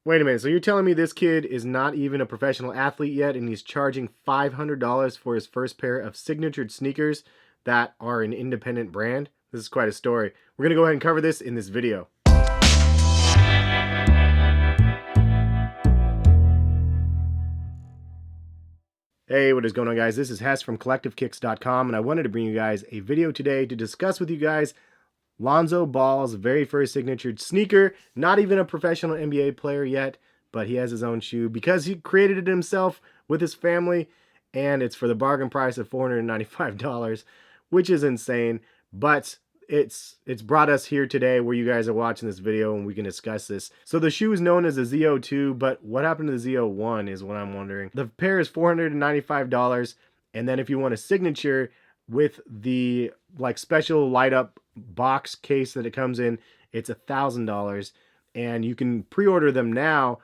Wait a minute, so you're telling me this kid is not even a professional athlete yet and he's charging $500 for his first pair of signatured sneakers that are an independent brand? This is quite a story. We're going to go ahead and cover this in this video. Hey, what is going on, guys? This is Hess from CollectiveKicks.com, and I wanted to bring you guys a video today to discuss with you guys Lonzo Ball's very first signatured sneaker. Not even a professional NBA player yet, but he has his own shoe because he created it himself with his family, and it's for the bargain price of $495, which is insane. But it's brought us here today where you guys are watching this video and we can discuss this. So the shoe is known as the ZO2, but what happened to the ZO1 is what I'm wondering. The pair is $495, and then if you want a signature with the like special light up box case that it comes in, it's $1,000, and you can pre-order them now,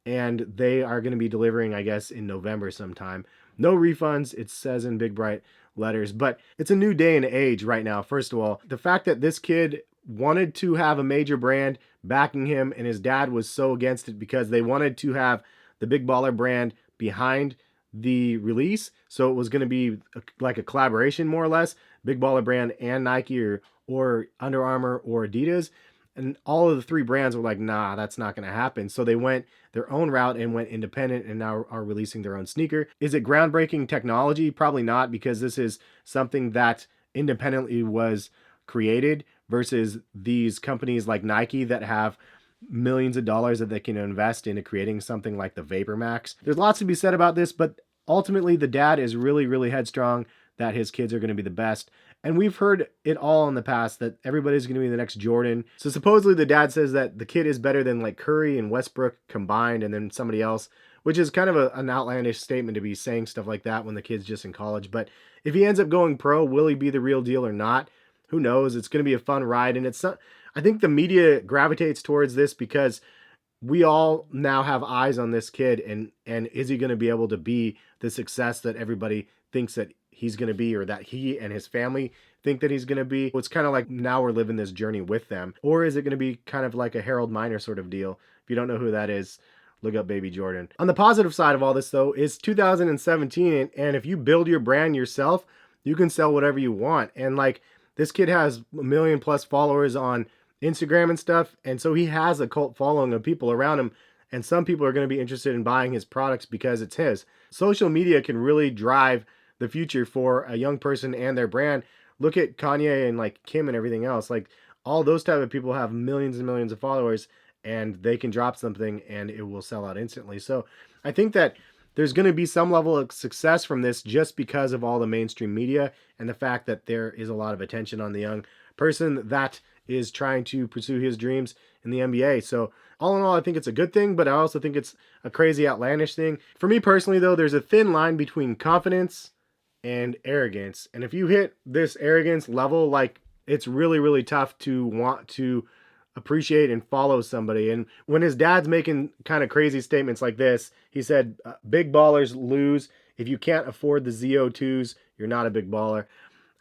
and they are going to be delivering, I guess, in November sometime. No refunds, it says in big bright letters, but it's a new day and age right now. First of all, the fact that this kid wanted to have a major brand backing him and his dad was so against it because they wanted to have the Big Baller brand behind the release, so it was going to be like a collaboration more or less, Big Baller brand and Nike or Under Armour or Adidas. And all of the three brands were like, nah, that's not going to happen. So they went their own route and went independent and now are releasing their own sneaker. Is it groundbreaking technology? Probably not, because this is something that independently was created versus these companies like Nike that have millions of dollars that they can invest into creating something like the Vapor Max. There's lots to be said about this, but ultimately the dad is really, really headstrong that his kids are going to be the best. And we've heard it all in the past that everybody's going to be the next Jordan. So supposedly the dad says that the kid is better than like Curry and Westbrook combined and then somebody else, which is kind of an outlandish statement to be saying stuff like that when the kid's just in college. But if he ends up going pro, will he be the real deal or not? Who knows? It's going to be a fun ride. And it's not, I think the media gravitates towards this because we all now have eyes on this kid, and is he going to be able to be the success that everybody thinks that he's going to be, or that he and his family think that he's going to be? It's kind of like now we're living this journey with them. Or is it going to be kind of like a Harold Miner sort of deal? If you don't know who that is, look up Baby Jordan. On the positive side of all this, though, is 2017, and if you build your brand yourself, you can sell whatever you want. And like, this kid has 1 million plus followers on Instagram and stuff, and so he has a cult following of people around him, and some people are going to be interested in buying his products because it's his. Social media can really drive the future for a young person and their brand. Look at Kanye and like Kim and everything else. Like, all those type of people have millions and millions of followers, and they can drop something and it will sell out instantly. So I think that there's going to be some level of success from this just because of all the mainstream media and the fact that there is a lot of attention on the young person that is trying to pursue his dreams in the NBA. So all in all, I think it's a good thing, but I also think it's a crazy, outlandish thing. For me personally, though, there's a thin line between confidence and arrogance. And if you hit this arrogance level, like, it's really, really tough to want to appreciate and follow somebody. And when his dad's making kind of crazy statements like this, he said, big ballers lose. If you can't afford the ZO2s, you're not a big baller.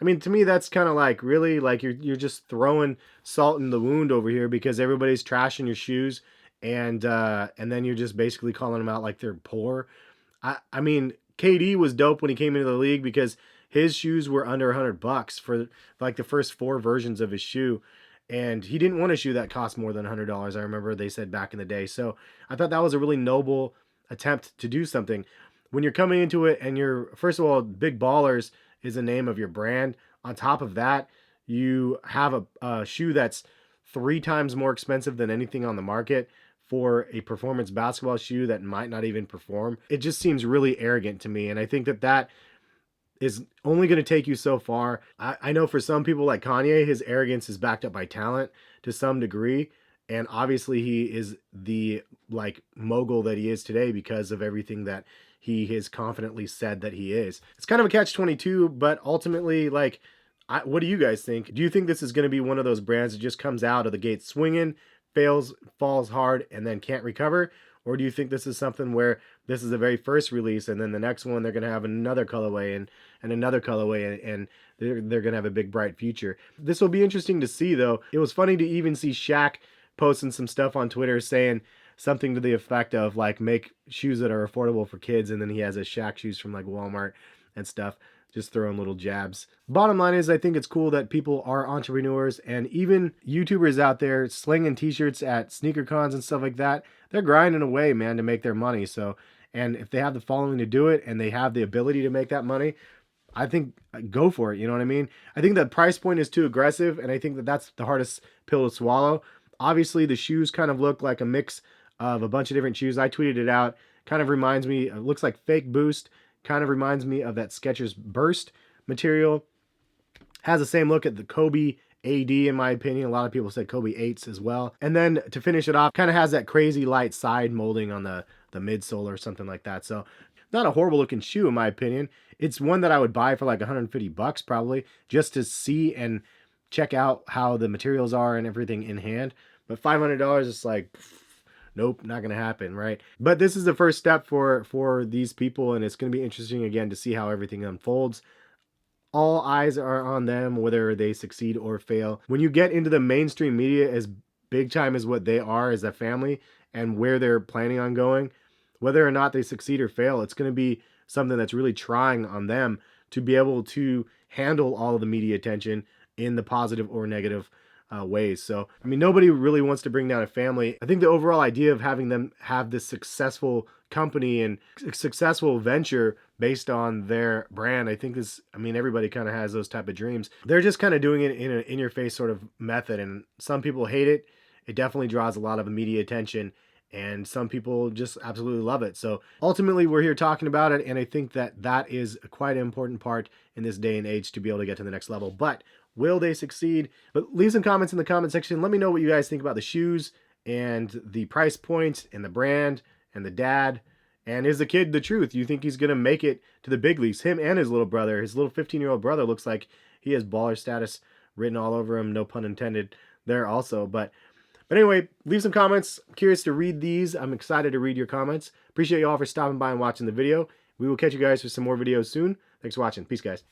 I mean, to me, that's kind of like, really, like you're just throwing salt in the wound over here because everybody's trashing your shoes, and then you're just basically calling them out like they're poor. I mean, KD was dope when he came into the league because his shoes were under $100 for like the first 4 versions of his shoe, and he didn't want a shoe that cost more than $100. I remember they said back in the day. So I thought that was a really noble attempt to do something. When you're coming into it and you're, first of all, Big Ballers is the name of your brand. On top of that, you have a shoe that's 3 times more expensive than anything on the market for a performance basketball shoe that might not even perform. It just seems really arrogant to me, and I think that that is only going to take you so far. I know for some people like Kanye, his arrogance is backed up by talent to some degree, and obviously he is the like mogul that he is today because of everything that he has confidently said that he is. It's kind of a catch-22, but ultimately, like, what do you guys think? Do you think this is going to be one of those brands that just comes out of the gate swinging, fails, falls hard, and then can't recover? Or do you think this is something where this is the very first release, and then the next one they're going to have another colorway and another colorway, and they're going to have a big, bright future? This will be interesting to see, though. It was funny to even see Shaq posting some stuff on Twitter saying something to the effect of like make shoes that are affordable for kids, and then he has his Shaq shoes from like Walmart and stuff, just throwing little jabs. Bottom line is, I think it's cool that people are entrepreneurs, and even YouTubers out there slinging t-shirts at sneaker cons and stuff like that. They're grinding away, man, to make their money. So, and if they have the following to do it and they have the ability to make that money, I think go for it. You know what I mean? I think the price point is too aggressive, and I think that that's the hardest pill to swallow. Obviously, the shoes kind of look like a mix of a bunch of different shoes. I tweeted it out. Kind of reminds me, it looks like fake Boost. Kind of reminds me of that Skechers Burst material. Has the same look at the Kobe AD, in my opinion. A lot of people said Kobe 8s as well. And then to finish it off, kind of has that crazy light side molding on the midsole or something like that. So not a horrible looking shoe, in my opinion. It's one that I would buy for like 150 bucks probably, just to see and check out how the materials are and everything in hand. But $500 is like, nope, not gonna happen, right? But this is the first step for these people, and it's gonna be interesting again to see how everything unfolds. All eyes are on them, whether they succeed or fail. When you get into the mainstream media as big time as what they are as a family and where they're planning on going, whether or not they succeed or fail, it's going to be something that's really trying on them to be able to handle all of the media attention in the positive or negative ways. So, I mean, nobody really wants to bring down a family. I think the overall idea of having them have this successful company and successful venture based on their brand, I think is, I mean, everybody kind of has those type of dreams. They're just kind of doing it in an in-your-face sort of method, and some people hate it. It definitely draws a lot of media attention, and some people just absolutely love it. So ultimately, we're here talking about it, and I think that that is quite an important part in this day and age to be able to get to the next level. But will they succeed? But leave some comments in the comment section. Let me know what you guys think about the shoes and the price point and the brand and the dad. And is the kid the truth? You think he's going to make it to the big leagues? Him and his little brother. His little 15-year-old brother looks like he has baller status written all over him. No pun intended there also. But anyway, leave some comments. I'm curious to read these. I'm excited to read your comments. Appreciate you all for stopping by and watching the video. We will catch you guys for some more videos soon. Thanks for watching. Peace, guys.